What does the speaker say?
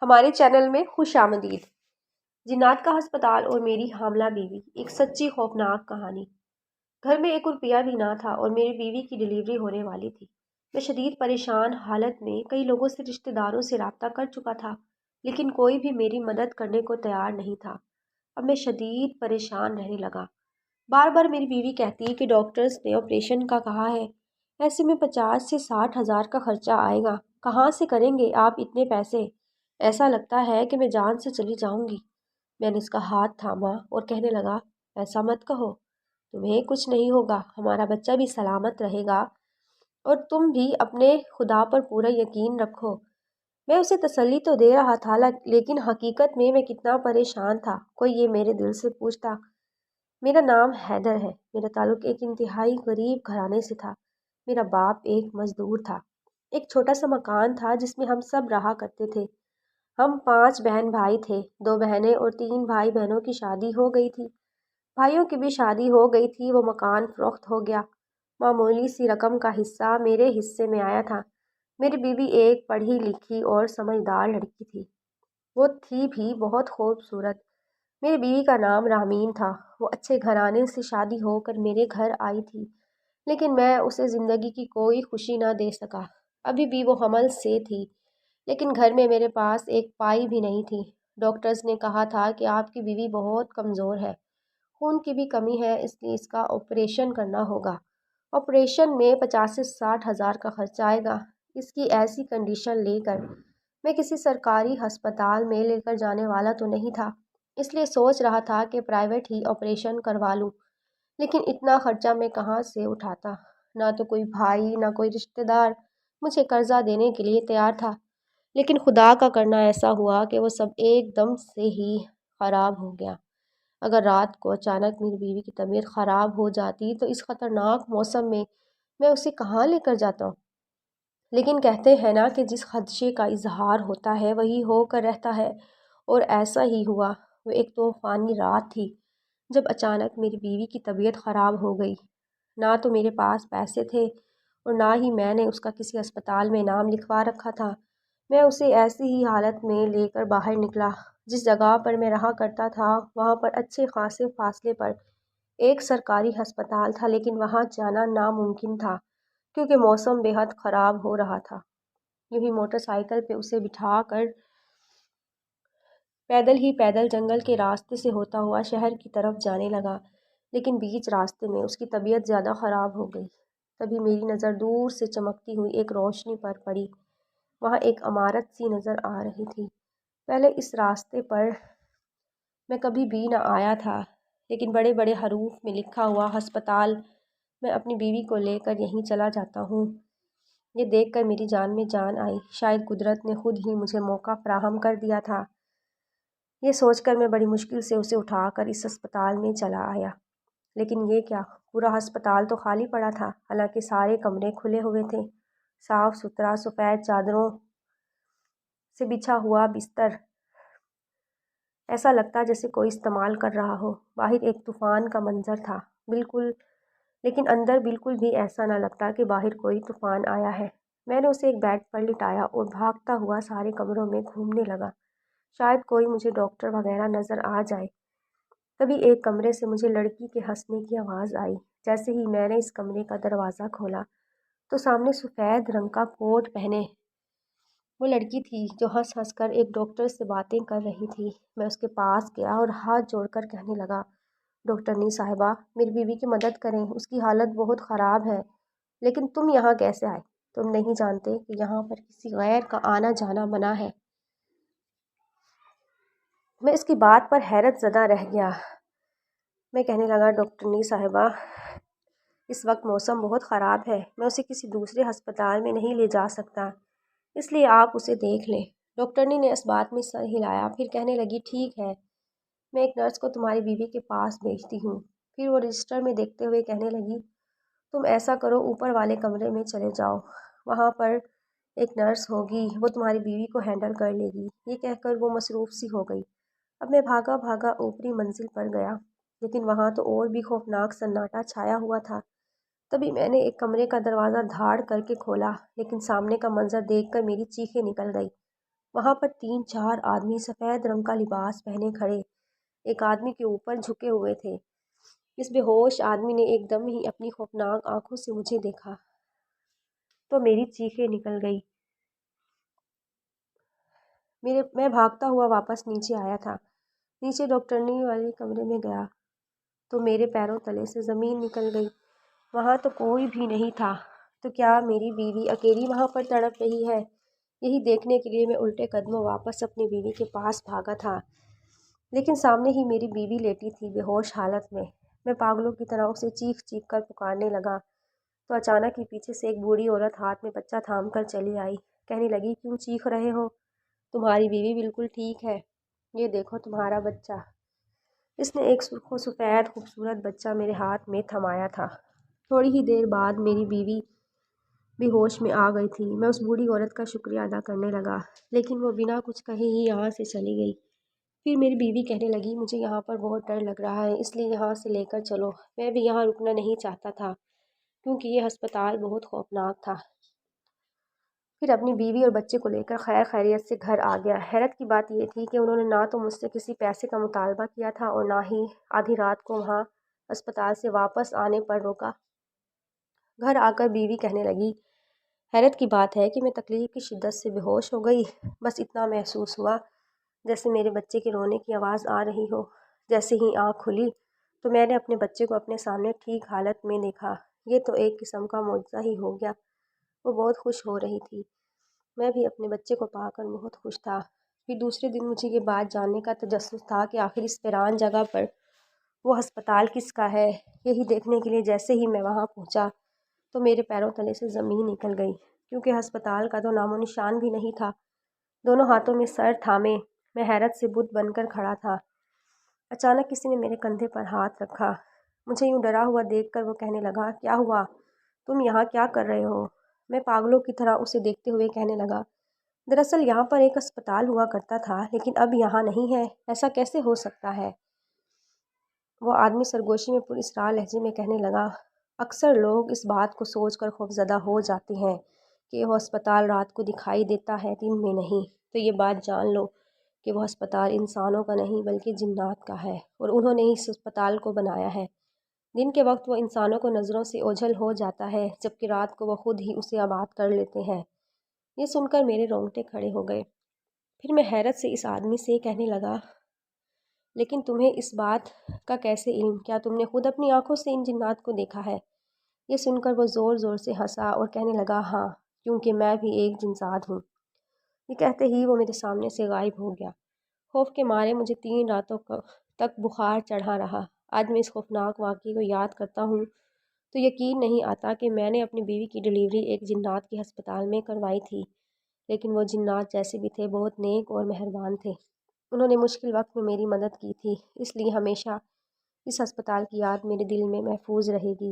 ہمارے چینل میں خوش آمدید۔ جنات کا ہسپتال اور میری حاملہ بیوی، ایک سچی خوفناک کہانی۔ گھر میں 1 روپیہ بھی نہ تھا اور میری بیوی کی ڈیلیوری ہونے والی تھی۔ میں شدید پریشان حالت میں کئی لوگوں سے، رشتہ داروں سے رابطہ کر چکا تھا، لیکن کوئی بھی میری مدد کرنے کو تیار نہیں تھا۔ اب میں شدید پریشان رہنے لگا۔ بار بار میری بیوی کہتی کہ ڈاکٹرز نے آپریشن کا کہا ہے، ایسے میں 50 سے 60 ہزار کا خرچہ آئے گا، کہاں سے کریں گے آپ اتنے پیسے؟ ایسا لگتا ہے کہ میں جان سے چلی جاؤں گی۔ میں نے اس کا ہاتھ تھاما اور کہنے لگا، ایسا مت کہو، تمہیں کچھ نہیں ہوگا، ہمارا بچہ بھی سلامت رہے گا اور تم بھی اپنے خدا پر پورا یقین رکھو۔ میں اسے تسلی تو دے رہا تھا، لیکن حقیقت میں کتنا پریشان تھا، کوئی یہ میرے دل سے پوچھتا۔ میرا نام حیدر ہے، میرا تعلق ایک انتہائی غریب گھرانے سے تھا۔ میرا باپ ایک مزدور تھا۔ ایک چھوٹا سا مکان تھا جس میں ہم سب رہا کرتے تھے۔ ہم 5 بہن بھائی تھے، 2 بہنیں اور 3 بھائی بہنوں کی شادی ہو گئی تھی۔ بھائیوں کی بھی شادی ہو گئی تھی، وہ مکان فروخت ہو گیا۔ معمولی سی رقم کا حصہ میرے حصے میں آیا تھا۔ میری بیوی ایک پڑھی لکھی اور سمجھدار لڑکی تھی۔ وہ تھی بھی بہت خوبصورت۔ میری بیوی کا نام رامین تھا۔ وہ اچھے گھرانے سے شادی ہو کر میرے گھر آئی تھی، لیکن میں اسے زندگی کی کوئی خوشی نہ دے سکا۔ ابھی بھی وہ حمل سے تھی، لیکن گھر میں میرے پاس ایک پائی بھی نہیں تھی۔ ڈاکٹرز نے کہا تھا کہ آپ کی بیوی بہت کمزور ہے، خون کی بھی کمی ہے، اس لیے اس کا آپریشن کرنا ہوگا۔ آپریشن میں 50 سے 60 ہزار کا خرچ آئے گا۔ اس کی ایسی کنڈیشن لے کر میں کسی سرکاری ہسپتال میں لے کر جانے والا تو نہیں تھا، اس لیے سوچ رہا تھا کہ پرائیویٹ ہی آپریشن کروا لوں، لیکن اتنا خرچہ میں کہاں سے اٹھاتا؟ نہ تو کوئی بھائی، نہ کوئی رشتہ دار مجھے قرضہ دینے کے لیے تیار تھا۔ لیکن خدا کا کرنا ایسا ہوا کہ وہ سب ایک دم سے ہی خراب ہو گیا۔ اگر رات کو اچانک میری بیوی کی طبیعت خراب ہو جاتی تو اس خطرناک موسم میں اسے کہاں لے کر جاتا؟ لیکن کہتے ہیں نا کہ جس خدشے کا اظہار ہوتا ہے وہی ہو کر رہتا ہے، اور ایسا ہی ہوا۔ وہ ایک طوفانی رات تھی جب اچانک میری بیوی کی طبیعت خراب ہو گئی۔ نہ تو میرے پاس پیسے تھے اور نہ ہی میں نے اس کا کسی ہسپتال میں نام لکھوا رکھا تھا۔ میں اسے ایسی ہی حالت میں لے کر باہر نکلا۔ جس جگہ پر میں رہا کرتا تھا وہاں پر اچھے خاصے فاصلے پر ایک سرکاری ہسپتال تھا، لیکن وہاں جانا ناممکن تھا کیونکہ موسم بے حد خراب ہو رہا تھا۔ یوں ہی موٹر سائیکل پہ اسے بٹھا کر پیدل جنگل کے راستے سے ہوتا ہوا شہر کی طرف جانے لگا، لیکن بیچ راستے میں اس کی طبیعت زیادہ خراب ہو گئی۔ تبھی میری نظر دور سے چمکتی ہوئی ایک روشنی پر پڑی۔ وہاں ایک عمارت سی نظر آ رہی تھی۔ پہلے اس راستے پر میں کبھی بھی نہ آیا تھا، لیکن بڑے بڑے حروف میں لکھا ہوا ہسپتال، میں اپنی بیوی کو لے کر یہیں چلا جاتا ہوں۔ یہ دیکھ کر میری جان میں جان آئی، شاید قدرت نے خود ہی مجھے موقع فراہم کر دیا تھا۔ یہ سوچ کر میں بڑی مشکل سے اسے اٹھا کر اس ہسپتال میں چلا آیا، لیکن یہ کیا، پورا ہسپتال تو خالی پڑا تھا، حالانکہ سارے کمرے کھلے ہوئے تھے۔ صاف ستھرا سفید چادروں سے بچھا ہوا بستر، ایسا لگتا جیسے کوئی استعمال کر رہا ہو۔ باہر ایک طوفان کا منظر تھا، لیکن اندر بالکل بھی ایسا نہ لگتا کہ باہر کوئی طوفان آیا ہے۔ میں نے اسے ایک بیڈ پر لٹایا اور بھاگتا ہوا سارے کمروں میں گھومنے لگا، شاید کوئی مجھے ڈاکٹر وغیرہ نظر آ جائے۔ تبھی ایک کمرے سے مجھے لڑکی کے ہنسنے کی آواز آئی۔ جیسے ہی میں نے اس کمرے کا دروازہ کھولا تو سامنے سفید رنگ کا کوٹ پہنے وہ لڑکی تھی جو ہنس ہنس کر ایک ڈاکٹر سے باتیں کر رہی تھی۔ میں اس کے پاس گیا اور ہاتھ جوڑ کر کہنے لگا، ڈاکٹرنی صاحبہ، میری بیوی کی مدد کریں، اس کی حالت بہت خراب ہے۔ لیکن تم یہاں کیسے آئے؟ تم نہیں جانتے کہ یہاں پر کسی غیر کا آنا جانا منع ہے؟ میں اس کی بات پر حیرت زدہ رہ گیا۔ میں کہنے لگا، ڈاکٹرنی صاحبہ، اس وقت موسم بہت خراب ہے، میں اسے کسی دوسرے ہسپتال میں نہیں لے جا سکتا، اس لیے آپ اسے دیکھ لیں۔ ڈاکٹرنی نے اس بات میں سر ہلایا، پھر کہنے لگی، ٹھیک ہے، میں ایک نرس کو تمہاری بیوی کے پاس بھیجتی ہوں۔ پھر وہ رجسٹر میں دیکھتے ہوئے کہنے لگی، تم ایسا کرو، اوپر والے کمرے میں چلے جاؤ، وہاں پر ایک نرس ہوگی، وہ تمہاری بیوی کو ہینڈل کر لے گی۔ یہ کہہ کر وہ مصروف سی ہو گئی۔ اب میں بھاگا بھاگا اوپری منزل پر گیا، لیکن وہاں تو اور بھی خوفناک سناٹا چھایا ہوا تھا۔ تبھی میں نے ایک کمرے کا دروازہ دھاڑ کر کے کھولا، لیکن سامنے کا منظر دیکھ کر میری چیخیں نکل گئی۔ وہاں پر 3-4 آدمی سفید رنگ کا لباس پہنے کھڑے ایک آدمی کے اوپر جھکے ہوئے تھے۔ اس بے ہوش آدمی نے ایک دم ہی اپنی خوفناک آنکھوں سے مجھے دیکھا تو میری چیخیں نکل گئی۔ میں بھاگتا ہوا واپس نیچے آیا تھا۔ نیچے ڈاکٹرنی والے کمرے میں گیا تو میرے پیروں تلے سے زمین نکل گئی۔ وہاں تو کوئی بھی نہیں تھا۔ تو کیا میری بیوی اکیلی وہاں پر تڑپ رہی ہے؟ یہی دیکھنے کے لیے میں الٹے قدموں واپس اپنی بیوی کے پاس بھاگا تھا، لیکن سامنے ہی میری بیوی لیٹی تھی بے ہوش حالت میں۔ میں پاگلوں کی طرح اسے چیخ چیخ کر پکارنے لگا تو اچانک ہی پیچھے سے ایک بوڑھی عورت ہاتھ میں بچہ تھام کر چلی آئی۔ کہنے لگی، کیوں چیخ رہے ہو؟ تمہاری بیوی بالکل ٹھیک ہے، یہ دیکھو تمہارا بچہ۔ اس نے ایک سرخ و سفید خوبصورت بچہ میرے ہاتھ میں تھمایا تھا۔ تھوڑی ہی دیر بعد میری بیوی بے ہوش میں آ گئی تھی۔ میں اس بوڑھی عورت کا شکریہ ادا کرنے لگا، لیکن وہ بنا کچھ کہے ہی یہاں سے چلی گئی۔ پھر میری بیوی کہنے لگی، مجھے یہاں پر بہت ڈر لگ رہا ہے، اس لیے یہاں سے لے کر چلو۔ میں بھی یہاں رکنا نہیں چاہتا تھا کیونکہ یہ ہسپتال بہت خوفناک تھا۔ پھر اپنی بیوی اور بچے کو لے کر خیر خیریت سے گھر آ گیا۔ حیرت کی بات یہ تھی کہ انہوں نے نہ تو مجھ سے کسی پیسے کا مطالبہ کیا تھا اور نہ ہی آدھی رات کو وہاں ہسپتال سے واپس آنے پر روکا۔ گھر آ کر بیوی کہنے لگی، حیرت کی بات ہے کہ میں تکلیف کی شدت سے بے ہوش ہو گئی۔ بس اتنا محسوس ہوا جیسے میرے بچے کے رونے کی آواز آ رہی ہو۔ جیسے ہی آنکھ کھلی تو میں نے اپنے بچے کو اپنے سامنے ٹھیک حالت میں دیکھا۔ یہ تو ایک قسم کا معجزہ ہی ہو گیا۔ وہ بہت خوش ہو رہی تھی۔ میں بھی اپنے بچے کو پا کر بہت خوش تھا۔ پھر دوسرے دن مجھے یہ بات جاننے کا تجسس تھا کہ آخر اس ویران جگہ پر وہ ہسپتال کس کا ہے۔ یہی دیکھنے کے لیے جیسے ہی میں وہاں پہنچا تو میرے پیروں تلے سے زمین نکل گئی، کیونکہ ہسپتال کا تو نام و نشان بھی نہیں تھا۔ دونوں ہاتھوں میں سر تھامے میں حیرت سے بت بن کر کھڑا تھا۔ اچانک کسی نے میرے کندھے پر ہاتھ رکھا۔ مجھے یوں ڈرا ہوا دیکھ کر وہ کہنے لگا، کیا ہوا؟ تم یہاں کیا کر رہے ہو؟ میں پاگلوں کی طرح اسے دیکھتے ہوئے کہنے لگا، دراصل یہاں پر ایک اسپتال ہوا کرتا تھا، لیکن اب یہاں نہیں ہے۔ ایسا کیسے ہو سکتا ہے؟ وہ آدمی سرگوشی میں پر اسرار لہجے میں کہنے لگا، اکثر لوگ اس بات کو سوچ کر خوفزدہ ہو جاتے ہیں کہ وہ ہسپتال رات کو دکھائی دیتا ہے، دن میں نہیں۔ تو یہ بات جان لو کہ وہ ہسپتال انسانوں کا نہیں بلکہ جنات کا ہے، اور انہوں نے اس ہسپتال کو بنایا ہے۔ دن کے وقت وہ انسانوں کو نظروں سے اوجھل ہو جاتا ہے، جبکہ رات کو وہ خود ہی اسے آباد کر لیتے ہیں۔ یہ سن کر میرے رونگٹے کھڑے ہو گئے۔ پھر میں حیرت سے اس آدمی سے کہنے لگا، لیکن تمہیں اس بات کا کیسے علم؟ کیا تم نے خود اپنی آنکھوں سے ان جنات کو دیکھا ہے؟ یہ سن کر وہ زور زور سے ہنسا اور کہنے لگا، ہاں، کیونکہ میں بھی ایک جنزاد ہوں۔ یہ کہتے ہی وہ میرے سامنے سے غائب ہو گیا۔ خوف کے مارے مجھے 3 راتوں تک بخار چڑھا رہا۔ آج میں اس خوفناک واقعے کو یاد کرتا ہوں تو یقین نہیں آتا کہ میں نے اپنی بیوی کی ڈیلیوری ایک جنات کے ہسپتال میں کروائی تھی، لیکن وہ جنات جیسے بھی تھے بہت نیک اور مہربان تھے۔ انہوں نے مشکل وقت میں میری مدد کی تھی، اس لیے ہمیشہ اس ہسپتال کی یاد میرے دل میں محفوظ رہے گی۔